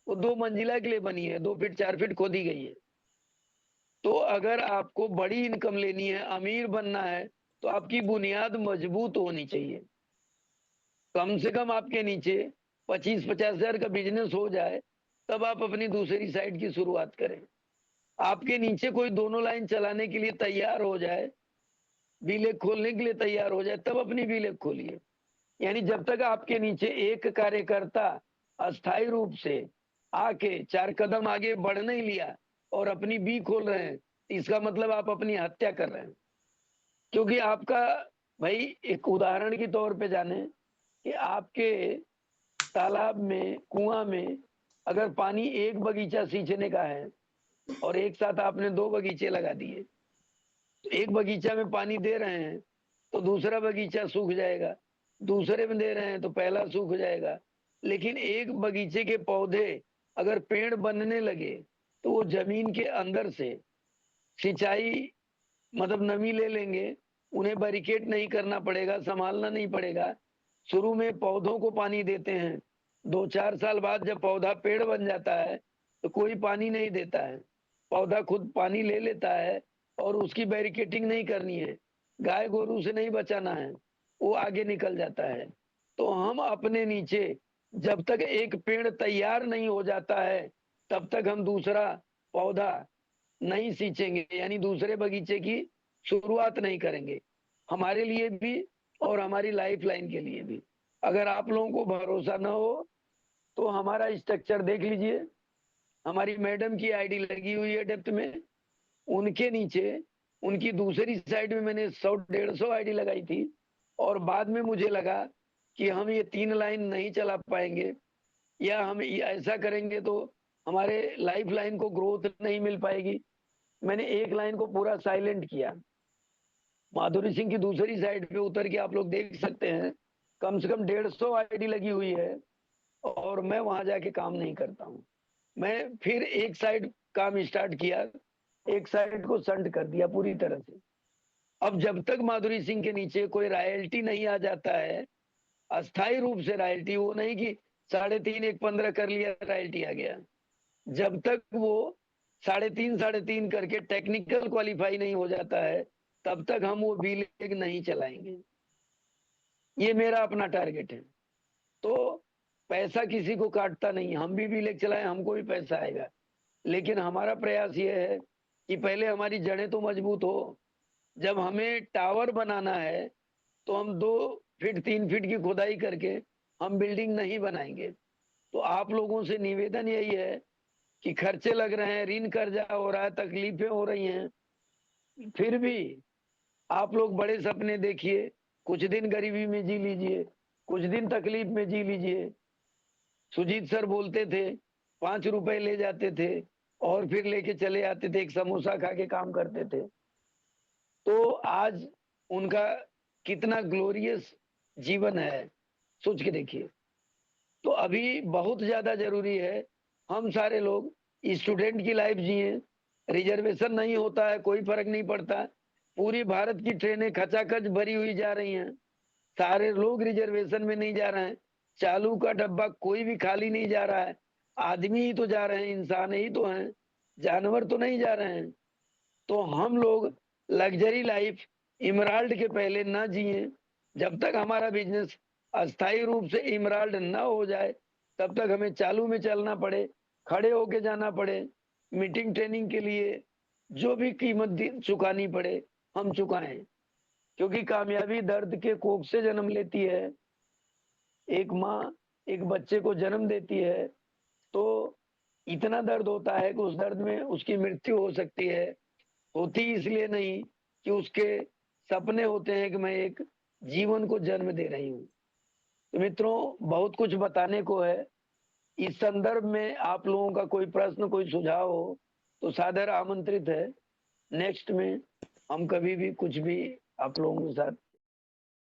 वो 2 मंजिला के लिए बनी है, 2 फीट 4 फीट खोदी गई है। तो अगर आपको बड़ी इनकम लेनी है, अमीर बनना है, तो आपकी बुनियाद मजबूत होनी चाहिए। कम से कम आपके नीचे 25-50 हजार का बिजनेस हो जाए, तब आप अपनी दूसरी साइड की शुरुआत करें। आपके नीचे कोई दोनों लाइन चलाने के लिए तैयार हो जाए, बीलेग खोलने के लिए तैयार हो जाए, तब अपनी बीलेग खोलिए। यानी जब तक आपके नीचे एक कार्यकर्ता अस्थायी रूप से आके 4 कदम आगे बढ़ नहीं लिया और अपनी बी खोल रहे हैं, इसका मतलब आप अपनी हत्या कर रहे हैं। क्योंकि आपका, भाई एक उदाहरण के तौर पे जाने कि आपके तालाब में, कुआं में अगर पानी एक बगीचा सींचने का है और एक साथ आपने 2 बगीचे लगा दिए, तो एक बगीचा में पानी दे रहे हैं तो दूसरा बगीचा सूख जाएगा, दूसरे में दे रहे हैं तो पहला सूख जाएगा। लेकिन एक बगीचे के पौधे अगर पेड़ बनने लगे तो वो जमीन के अंदर से सिंचाई, मतलब नमी ले लेंगे, उन्हें बैरिकेड नहीं करना पड़ेगा, संभालना नहीं पड़ेगा। शुरू में पौधों को पानी देते हैं, 2-4 साल बाद जब पौधा पेड़ बन जाता है तो कोई पानी नहीं देता है, पौधा खुद पानी ले लेता है और उसकी बैरिकेटिंग नहीं करनी है, गाय गोरू से नहीं बचाना है, वो आगे निकल जाता है। तो हम अपने नीचे जब तक एक पेड़ तैयार नहीं हो जाता है, तब तक हम दूसरा पौधा नहीं सींचेंगे, यानी दूसरे बगीचे की शुरुआत नहीं करेंगे, हमारे लिए भी और हमारी लाइफ लाइन के लिए भी। अगर आप लोगों को भरोसा ना हो तो हमारा स्ट्रक्चर देख लीजिए, हमारी मैडम की आईडी लगी हुई है डेप्थ में, उनके नीचे उनकी दूसरी साइड में मैंने 100-150 आईडी लगाई थी। और बाद में मुझे लगा कि हम ये 3 लाइन नहीं चला पाएंगे, या हम ऐसा करेंगे तो हमारे लाइफ लाइन को ग्रोथ नहीं मिल पाएगी। मैंने एक लाइन को पूरा साइलेंट किया। माधुरी सिंह की दूसरी साइड पे उतर के आप लोग देख सकते हैं, कम से कम 150 आईडी लगी हुई है और मैं वहां जाके काम नहीं करता हूँ। मैं फिर एक साइड काम स्टार्ट किया, एक साइड को संट कर दिया पूरी तरह से। अब जब तक माधुरी सिंह के नीचे कोई रॉयल्टी नहीं आ जाता है, अस्थायी रूप से रॉयल्टी, वो नहीं कि 3.5 1.15 कर लिया रॉयल्टी आ गया, जब तक वो 3.5 करके टेक्निकल क्वालिफाई नहीं हो जाता है, तब तक हम वो बी लीग नहीं चलाएंगे। ये मेरा अपना टारगेट है। तो पैसा किसी को काटता नहीं, हम भी बी लीग चलाएं हमको भी पैसा आएगा, लेकिन हमारा प्रयास ये है कि पहले हमारी जड़ें तो मजबूत हो। जब हमें टावर बनाना है तो हम 2 फीट 3 फीट की खुदाई करके हम बिल्डिंग नहीं बनाएंगे। तो आप लोगों से निवेदन यही है कि खर्चे लग रहे हैं, ऋण कर्जा हो रहा है, तकलीफें हो रही हैं, फिर भी आप लोग बड़े सपने देखिए, कुछ दिन गरीबी में जी लीजिए, कुछ दिन तकलीफ में जी लीजिए। सुजीत सर बोलते थे 5 रुपए ले जाते थे और फिर लेके चले आते थे, एक समोसा खा के काम करते थे। तो आज उनका कितना ग्लोरियस जीवन है, सोच के देखिए। तो अभी बहुत ज्यादा जरूरी है हम सारे लोग स्टूडेंट की लाइफ जिए। रिजर्वेशन नहीं होता है कोई फर्क नहीं पड़ता, पूरी भारत की ट्रेनें खचाखच भरी हुई जा रही हैं, सारे लोग रिजर्वेशन में नहीं जा रहे हैं, चालू का डब्बा कोई भी खाली नहीं जा रहा है, आदमी ही तो जा रहे हैं, इंसान ही तो हैं, जानवर तो नहीं जा रहे हैं। तो हम लोग लग्जरी लाइफ इमराल्ड के पहले ना जिए, जब तक हमारा बिजनेस अस्थायी रूप से इमराल्ड ना हो जाए, तब तक हमें चालू में चलना पड़े, खड़े होके जाना पड़े, मीटिंग ट्रेनिंग के लिए जो भी कीमत चुकानी पड़े हम चुकाएं। क्योंकि कामयाबी दर्द के कोख से जन्म लेती है। एक माँ एक बच्चे को जन्म देती है तो इतना दर्द होता है कि उस दर्द में उसकी मृत्यु हो सकती है। होती इसलिए नहीं कि उसके सपने होते हैं कि मैं एक जीवन को जन्म दे रही हूँ। तो मित्रों, बहुत कुछ बताने को है। इस संदर्भ में आप लोगों का कोई प्रश्न कोई सुझाव हो तो सादर आमंत्रित है। नेक्स्ट में हम कभी भी कुछ भी आप लोगों के साथ